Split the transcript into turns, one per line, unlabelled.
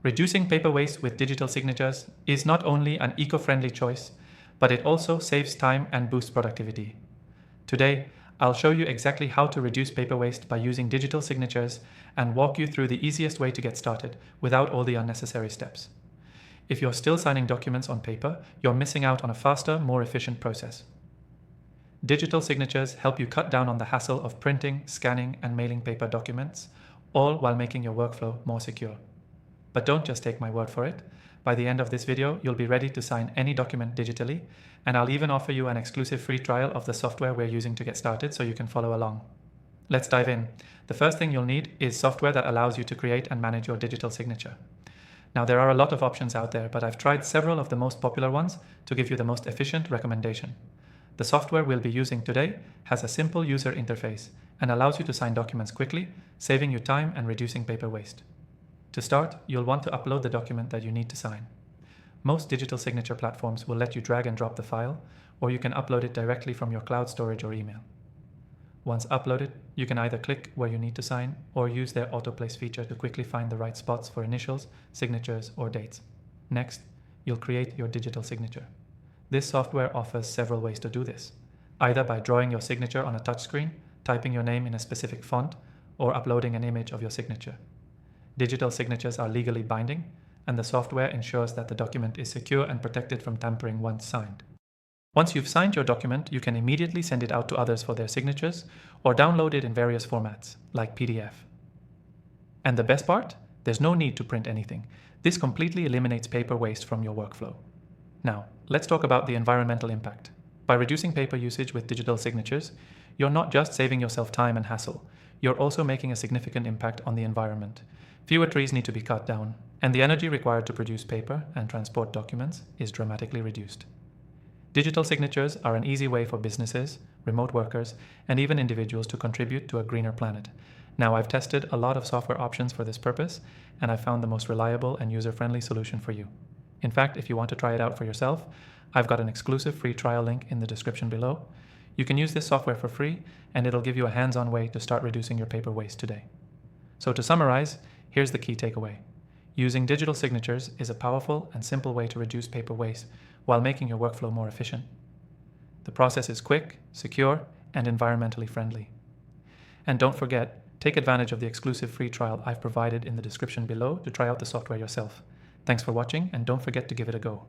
Reducing paper waste with digital signatures is not only an eco-friendly choice, but it also saves time and boosts productivity. Today, I'll show you exactly how to reduce paper waste by using digital signatures and walk you through the easiest way to get started without all the unnecessary steps. If you're still signing documents on paper, you're missing out on a faster, more efficient process. Digital signatures help you cut down on the hassle of printing, scanning, and mailing paper documents, all while making your workflow more secure. But don't just take my word for it. By the end of this video, you'll be ready to sign any document digitally, and I'll even offer you an exclusive free trial of the software we're using to get started so you can follow along. Let's dive in. The first thing you'll need is software that allows you to create and manage your digital signature. Now, there are a lot of options out there, but I've tried several of the most popular ones to give you the most efficient recommendation. The software we'll be using today has a simple user interface and allows you to sign documents quickly, saving you time and reducing paper waste. To start, you'll want to upload the document that you need to sign. Most digital signature platforms will let you drag and drop the file, or you can upload it directly from your cloud storage or email. Once uploaded, you can either click where you need to sign or use their autoplace feature to quickly find the right spots for initials, signatures, or dates. Next, you'll create your digital signature. This software offers several ways to do this, either by drawing your signature on a touchscreen, typing your name in a specific font, or uploading an image of your signature. Digital signatures are legally binding, and the software ensures that the document is secure and protected from tampering once signed. Once you've signed your document, you can immediately send it out to others for their signatures, or download it in various formats, like PDF. And the best part? There's no need to print anything. This completely eliminates paper waste from your workflow. Now, let's talk about the environmental impact. By reducing paper usage with digital signatures, you're not just saving yourself time and hassle, you're also making a significant impact on the environment. Fewer trees need to be cut down, and the energy required to produce paper and transport documents is dramatically reduced. Digital signatures are an easy way for businesses, remote workers, and even individuals to contribute to a greener planet. Now, I've tested a lot of software options for this purpose, and I've found the most reliable and user-friendly solution for you. In fact, if you want to try it out for yourself, I've got an exclusive free trial link in the description below. You can use this software for free, and it'll give you a hands-on way to start reducing your paper waste today. So to summarize, here's the key takeaway. Using digital signatures is a powerful and simple way to reduce paper waste while making your workflow more efficient. The process is quick, secure, and environmentally friendly. And don't forget, take advantage of the exclusive free trial I've provided in the description below to try out the software yourself. Thanks for watching, and don't forget to give it a go.